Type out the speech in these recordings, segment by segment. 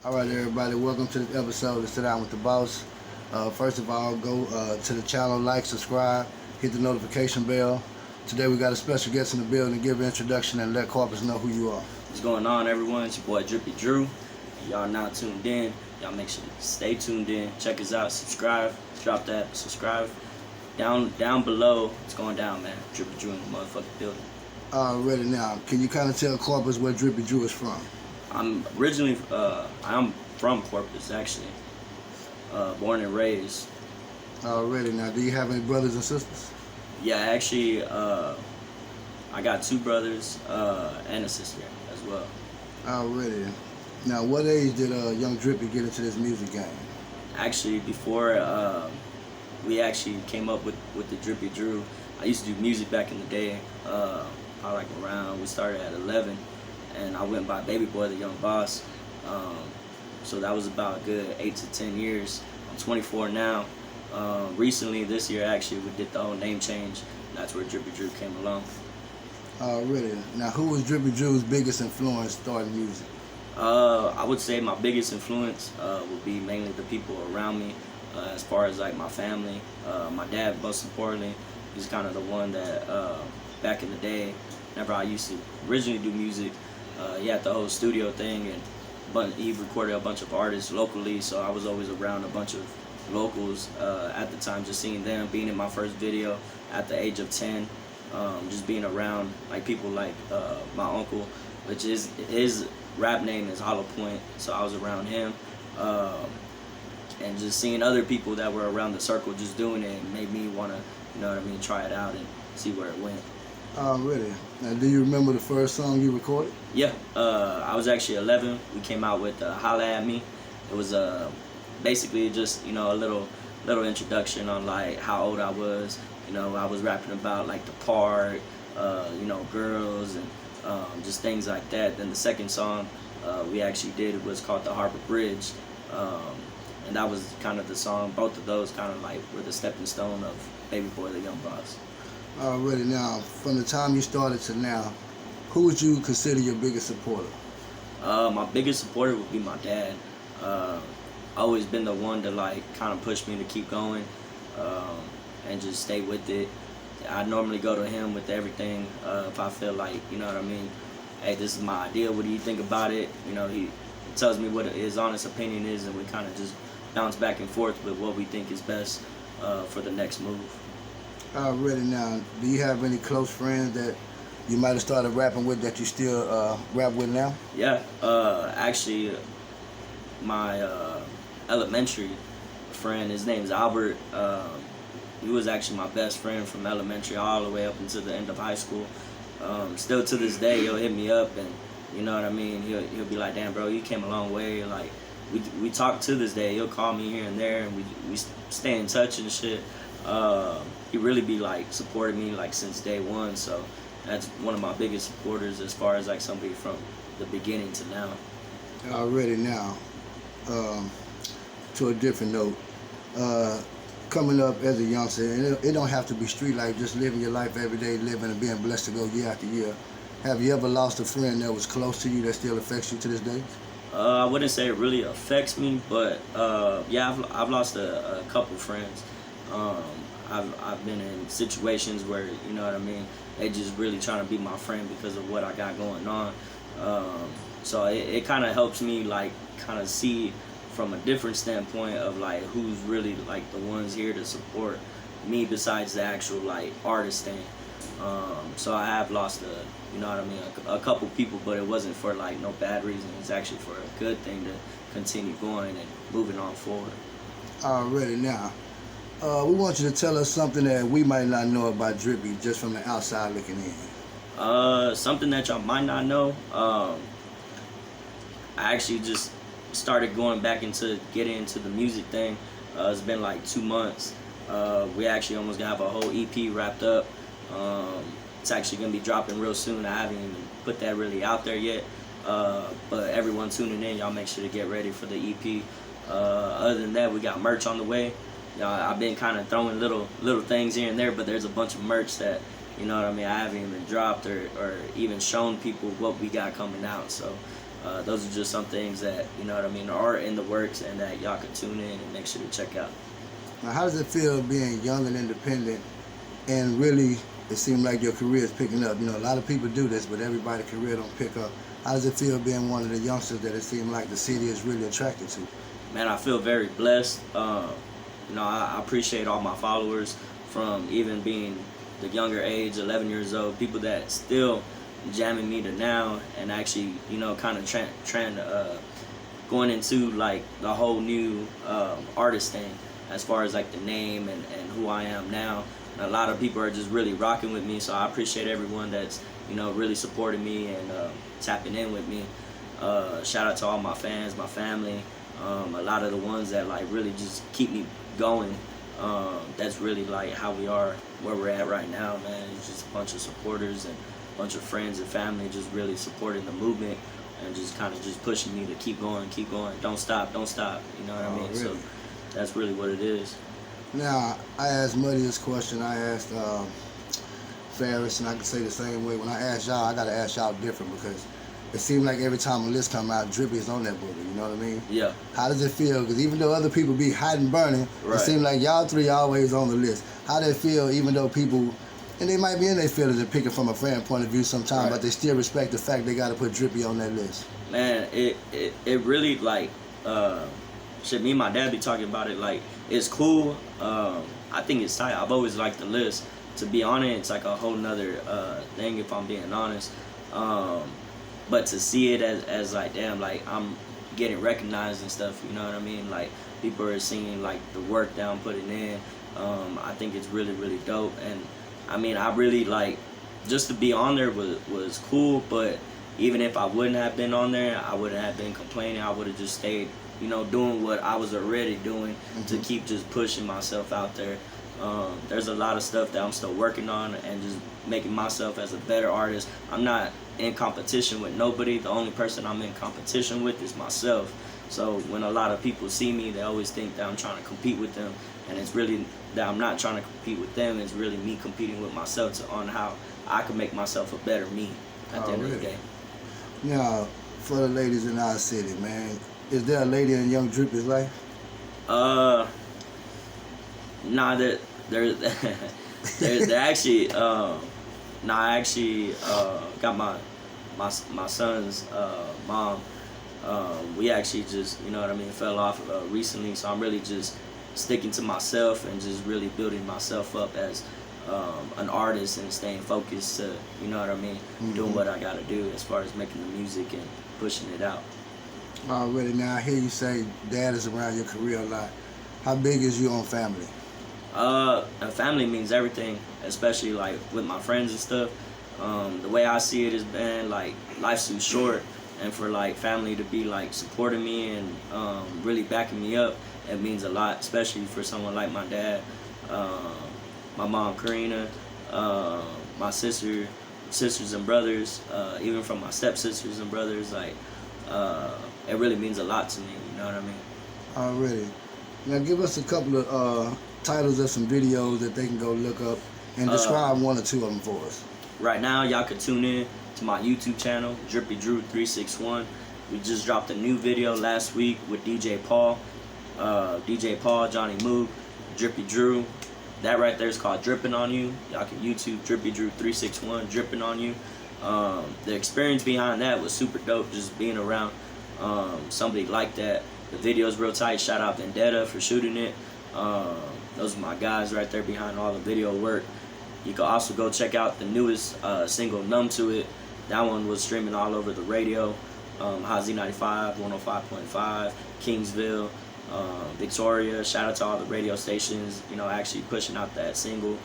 All right, everybody, welcome to this episode of Sit Down with the Boss. First of all, go to the channel, like, subscribe, hit the notification bell. Today we got a special guest in the building. Give an introduction and let corpus know who you are. What's going on, everyone? It's your boy Drippy Dru. Y'all now tuned in. Y'all make sure to stay tuned in. Check us out. Subscribe. Drop that subscribe. Down below. It's going down, man. Drippy Dru in the motherfucking building. Already now, can you kind of tell corpus where Drippy Dru is from? I'm originally, I'm from Corpus, actually. Born and raised. Already now, do you have any brothers and sisters? Yeah, actually, I got two brothers and a sister as well. Already. Now, what age did young Drippy get into this music game? Actually, before we actually came up with the Drippy Dru, I used to do music back in the day. Probably like around, we started at 11, and I went by Baby Boy, the Young Boss. So that was about a good 8 to 10 years. I'm 24 now. Recently, this year actually, we did the whole name change. That's where Drippy Dru came along. Already. Now, who was Drippy Dru's biggest influence starting music? I would say my biggest influence would be mainly the people around me, as far as like my family. My dad, most importantly, he's kind of the one that back in the day, whenever I used to originally do music, he had the whole studio thing, but he recorded a bunch of artists locally, so I was always around a bunch of locals at the time, just seeing them, being in my first video at the age of 10, just being around like people like my uncle, which is his rap name is Hollow Point, so I was around him, and just seeing other people that were around the circle just doing it made me want to, you know what I mean, try it out and see where it went. Already. Now, do you remember the first song you recorded? Yeah, I was actually 11. We came out with Holla At Me. It was basically just, you know, a little introduction on like how old I was. You know, I was rapping about like the park, you know, girls and just things like that. Then the second song we actually did was called The Harbor Bridge, and that was kind of the song. Both of those kind of like were the stepping stone of Baby Boy, the Young Boss. Already now, from the time you started to now, who would you consider your biggest supporter? My biggest supporter would be my dad. Always been the one to like kind of push me to keep going and just stay with it. I normally go to him with everything if I feel like, you know what I mean, hey, this is my idea, what do you think about it? You know, he tells me what his honest opinion is, and we kind of just bounce back and forth with what we think is best for the next move. Already now, do you have any close friends that you might have started rapping with that you still rap with now? Yeah, actually, my elementary friend, his name's Albert. He was actually my best friend from elementary all the way up until the end of high school. Still to this day, he'll hit me up and, you know what I mean, he'll be like, damn bro, you came a long way. Like, we talk to this day. He'll call me here and there, and we stay in touch and shit. He really be like supporting me like since day one, so that's one of my biggest supporters as far as like somebody from the beginning to now. Already now, to a different note, coming up as a youngster, and it don't have to be street life, just living your life every day, living and being blessed to go year after year. Have you ever lost a friend that was close to you that still affects you to this day? I wouldn't say it really affects me, but yeah, I've lost a couple friends. I've been in situations where, you know what I mean, they just really trying to be my friend because of what I got going on. So it kind of helps me like kind of see from a different standpoint of like who's really like the ones here to support me besides the actual like artist thing. So I have lost you know what I mean, a couple people, but it wasn't for like no bad reason. It's actually for a good thing to continue going and moving on forward. Already now, we want you to tell us something that we might not know about Drippy just from the outside looking in. Something that y'all might not know. I actually just started going back getting into the music thing. It's been like 2 months. We actually almost gonna have a whole EP wrapped up. It's actually gonna be dropping real soon. I haven't even put that really out there yet. But everyone tuning in, y'all make sure to get ready for the EP. Other than that, we got merch on the way. I've been kind of throwing little things here and there, but there's a bunch of merch that, you know what I mean, I haven't even dropped or even shown people what we got coming out. So those are just some things that, you know what I mean, are in the works and that y'all can tune in and make sure to check out. Now, how does it feel being young and independent, and really it seems like your career is picking up? You know, a lot of people do this, but everybody's career don't pick up. How does it feel being one of the youngsters that it seems like the city is really attracted to? Man, I feel very blessed. You know, I appreciate all my followers, from even being the younger age, 11 years old, people that still jamming me to now, and actually, you know, kind of trying to going into like the whole new artist thing, as far as like the name and who I am now. And a lot of people are just really rocking with me, so I appreciate everyone that's, you know, really supporting me and tapping in with me. Shout out to all my fans, my family, a lot of the ones that like really just keep me going. That's really like how we are, where we're at right now, man. It's just a bunch of supporters and a bunch of friends and family just really supporting the movement and just kind of just pushing me to keep going, don't stop, you know what I mean? Really? So that's really what it is. Now, I asked Muddy this question, I asked Ferris, and I can say the same way. When I ask y'all, I gotta ask y'all different, because it seems like every time a list come out, Drippy is on that boogie, you know what I mean? Yeah. How does it feel? Because even though other people be hiding burning, Right. It seems like y'all three always on the list. How does it feel, even though people, and they might be in their feelings and picking from a fan point of view sometimes, Right. but they still respect the fact they gotta put Drippy on that list? Man, it really like shit, me and my dad be talking about it, like it's cool. I think it's tight. I've always liked the list. To be honest, it's like a whole nother thing, if I'm being honest. But to see it as like, damn, like I'm getting recognized and stuff, you know what I mean? Like people are seeing like the work that I'm putting in. I think it's really, really dope. And I mean, I really like, just to be on there was cool, but even if I wouldn't have been on there, I wouldn't have been complaining. I would have just stayed, you know, doing what I was already doing to keep just pushing myself out there. There's a lot of stuff that I'm still working on and just making myself as a better artist. I'm not in competition with nobody. The only person I'm in competition with is myself. So when a lot of people see me, they always think that I'm trying to compete with them, and it's really that I'm not trying to compete with them. It's really me competing with myself on how I can make myself a better me at the end of the day. Now, for the ladies in our city, man, is there a lady in young Drippy's life? Nah, they're actually I actually got my son's mom. We actually just, you know what I mean, fell off recently, so I'm really just sticking to myself and just really building myself up as an artist and staying focused to, you know what I mean, doing what I gotta do as far as making the music and pushing it out. Already. Now I hear you say dad is around your career a lot. How big is you on family? Family means everything, especially like with my friends and stuff. The way I see it is, man, like life's too short, and for like family to be like supporting me and really backing me up, it means a lot, especially for someone like my dad, my mom Karina, my sisters and brothers, even from my stepsisters and brothers. Like it really means a lot to me, you know what I mean? Already. Now give us a couple of titles of some videos that they can go look up, and describe one or two of them for us. Right now, y'all can tune in to my YouTube channel, Drippy Dru 361. We just dropped a new video last week with DJ Paul, Johnny Moog, Drippy Dru. That right there is called Drippin' On You. Y'all can YouTube Drippy Dru 361, Drippin' On You. The experience behind that was super dope, just being around somebody like that. The video's real tight. Shout out Vendetta for shooting it. Those are my guys right there behind all the video work. You can also go check out the newest single, Numb To It. That one was streaming all over the radio. Hot Z95, 105.5, Kingsville, Victoria. Shout out to all the radio stations, you know, actually pushing out that single.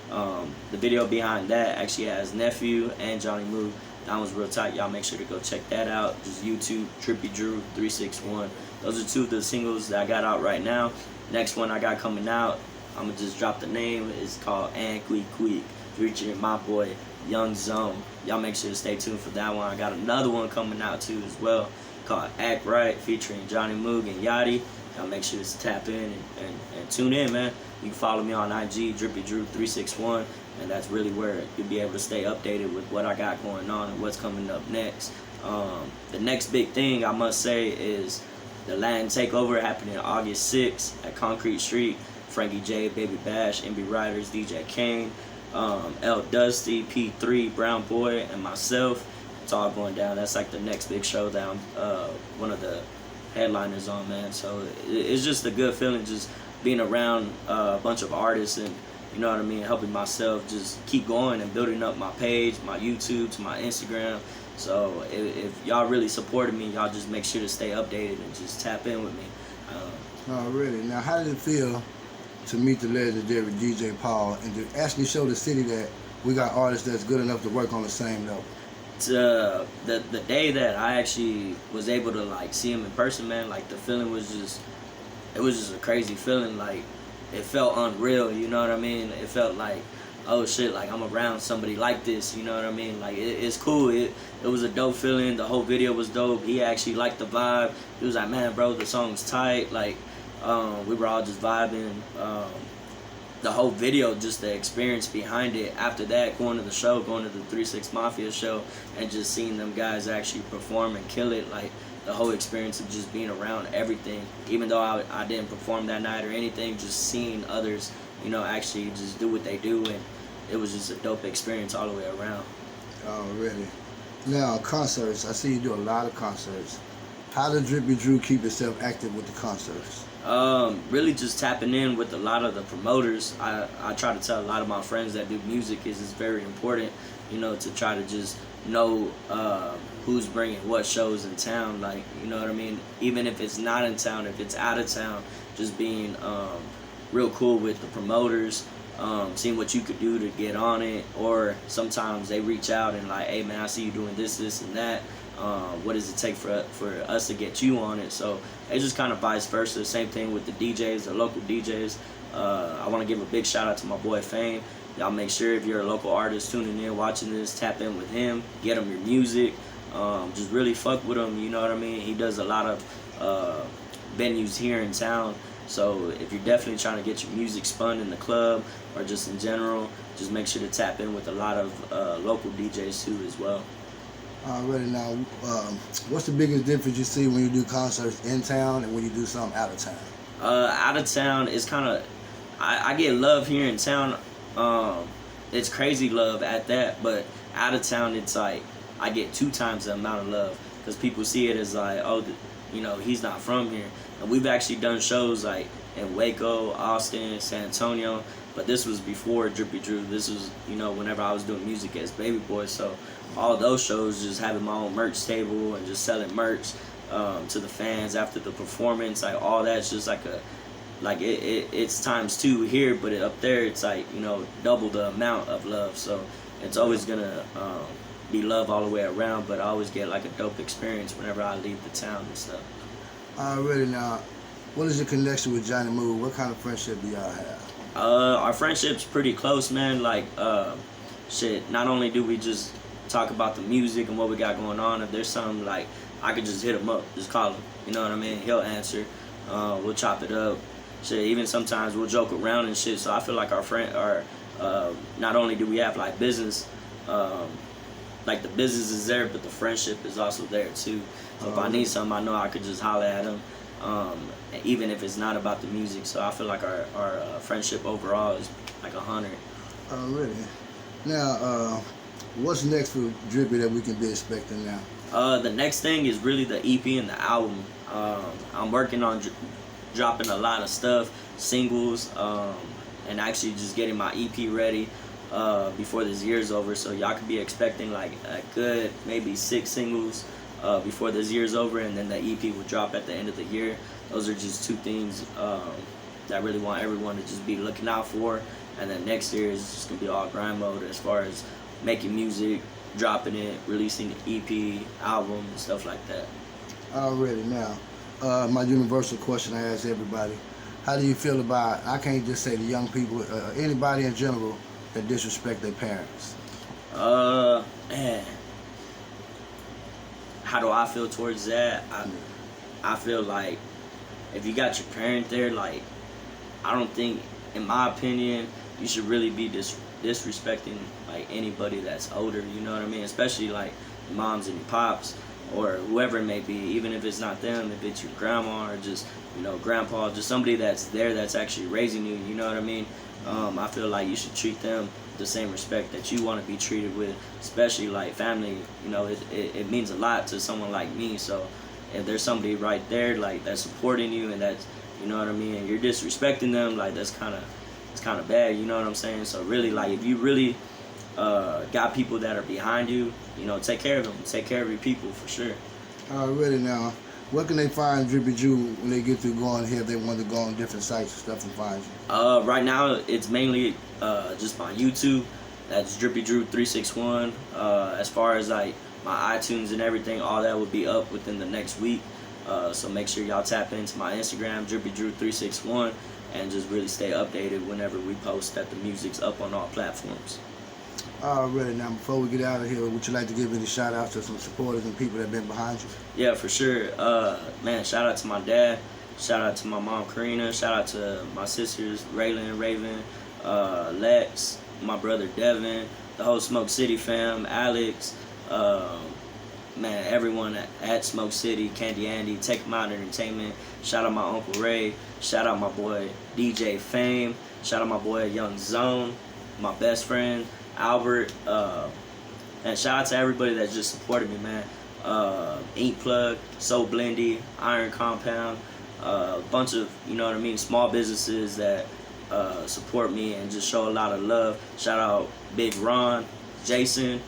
The video behind that actually has Nephew and Johnny Moog. That was real tight. Y'all make sure to go check that out. Just YouTube Drippy Dru 361. Those are two of the singles that I got out right now. Next one I got coming out, I'm gonna just drop the name. It's called And Quick Quick, featuring my boy Young Zone. Y'all make sure to stay tuned for that one. I got another one coming out too as well, called Act Right, featuring Johnny Moog and Yachty. Y'all make sure to tap in and tune in, man. You can follow me on IG, Drippy Dru 361, and that's really where you'll be able to stay updated with what I got going on and what's coming up next. The next big thing I must say is the Latin Takeover happening August 6th at Concrete Street. Frankie J, Baby Bash, MB Riders, DJ Kane, L Dusty, P3, Brown Boy, and myself. It's all going down. That's like the next big show that I'm one of the headliners on, man. So it's just a good feeling just being around a bunch of artists and, you know what I mean, helping myself just keep going and building up my page, my YouTube, to my Instagram. So if y'all really supported me, y'all just make sure to stay updated and just tap in with me. Oh, really? Now, how did it feel to meet the legendary DJ Paul and to actually show the city that we got artists that's good enough to work on the same level? The day that I actually was able to like see him in person, man, like the feeling was just, it was just a crazy feeling. Like it felt unreal, you know what I mean? It felt like, oh shit, like I'm around somebody like this, you know what I mean? Like it's cool. It was a dope feeling. The whole video was dope. He actually liked the vibe. He was like, man, bro, the song's tight. Like we were all just vibing. The whole video, just the experience behind it. After that, going to the show, going to the 3-6 Mafia show, and just seeing them guys actually perform and kill it, like the whole experience of just being around everything. Even though I didn't perform that night or anything, just seeing others, you know, actually just do what they do, and it was just a dope experience all the way around. Oh, really? Now, concerts. I see you do a lot of concerts. How did Drippy Dru keep itself active with the concerts? Really just tapping in with a lot of the promoters. I try to tell a lot of my friends that do music is very important, you know, to try to just know who's bringing what shows in town, like, you know what I mean? Even if it's not in town, if it's out of town, just being real cool with the promoters, seeing what you could do to get on it, or sometimes they reach out and like, hey man, I see you doing this, this, and that. What does it take for us to get you on it? So it's just kind of vice versa. Same thing with the DJs, the local DJs. I want to give a big shout out to my boy Fame. Y'all make sure if you're a local artist tuning in, watching this, tap in with him, get him your music. Just really fuck with him, you know what I mean? He does a lot of venues here in town. So if you're definitely trying to get your music spun in the club or just in general, just make sure to tap in with a lot of local DJs too as well. Already. Now, what's the biggest difference you see when you do concerts in town and when you do something out of town? Out of town, it's kind of, I get love here in town. It's crazy love at that, but out of town, it's like I get 2 times the amount of love because people see it as like, oh, you know, he's not from here. And we've actually done shows like in Waco, Austin, San Antonio, but this was before Drippy Dru. This was, you know, whenever I was doing music as Baby Boy. So all those shows, just having my own merch table and just selling merch to the fans after the performance, like all that's just like it's times 2 here, but up there it's like, you know, double the amount of love. So it's always gonna be love all the way around, but I always get like a dope experience whenever I leave the town and stuff. Already. Now, what is your connection with Johnny Mood? What kind of friendship do y'all have? Our friendship's pretty close, man. Like shit, not only do we just talk about the music and what we got going on, if there's something, like, I could just hit him up, just call him, you know what I mean? He'll answer. We'll chop it up. Shit, even sometimes we'll joke around and shit. So I feel like not only do we have like business, like the business is there, but the friendship is also there too. So if I need something, I know I could just holler at him, even if it's not about the music. So I feel like our friendship overall is like 100. Really? Now, what's next for Drippy that we can be expecting now? The next thing is really the EP and the album. I'm working on dropping a lot of stuff, singles, and actually just getting my EP ready before this year's over. So y'all could be expecting like a good maybe 6 singles before this year's over, and then the EP will drop at the end of the year. Those are just 2 things that I really want everyone to just be looking out for. And then next year is just gonna be all grind mode as far as making music, dropping it, releasing the EP, album, and stuff like that. Already. Now, my universal question I ask everybody: how do you feel about, I can't just say the young people, anybody in general that disrespect their parents? Man, how do I feel towards that? I feel like if you got your parent there, like, I don't think, in my opinion, you should really be disrespecting like anybody that's older, you know what I mean? Especially like your moms and your pops. or whoever it may be, even if it's not them, if it's your grandma or just, you know, grandpa, just somebody that's there that's actually raising you, you know what I mean? I feel like you should treat them the same respect that you want to be treated with, especially like family. You know, it means a lot to someone like me. So if there's somebody right there like that's supporting you and that's, you know what I mean, and you're disrespecting them, like it's kind of bad, you know what I'm saying? So really, like, if you really got people that are behind you, you know, take care of them, take care of your people for sure. Already now, where can they find Drippy Dru when they get through going here, if they want to go on different sites and stuff and find you? Right now, it's mainly just my YouTube. That's Drippy Dru 361. As far as like my iTunes and everything, all that will be up within the next week. So make sure y'all tap into my Instagram, Drippy Dru 361, and just really stay updated whenever we post that the music's up on all platforms. Already now, before we get out of here, would you like to give any shout outs to some supporters and people that have been behind you? Yeah, for sure. Man, shout out to my dad, shout out to my mom Karina, shout out to my sisters Raylan, Raven, Lex, my brother Devin, the whole Smoke City fam, Alex, man, everyone at Smoke City, Candy Andy, Take 'em Out Entertainment, shout out my Uncle Ray, shout out my boy DJ Fame, shout out my boy Young Zone, my best friend Albert, and shout out to everybody that just supported me, man. Ink Plug, So Blendy, Iron Compound, a bunch of, you know what I mean, small businesses that support me and just show a lot of love. Shout out Big Ron, Jason,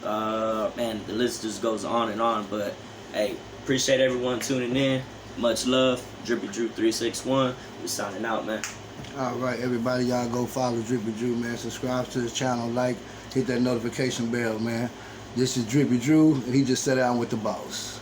man, the list just goes on and on. But hey, appreciate everyone tuning in. Much love. Drippy Dru 361. We're signing out, man. Alright, everybody, y'all go follow Drippy Dru, man. Subscribe to his channel, like, hit that notification bell, man. This is Drippy Dru, and he just sat down with the boss.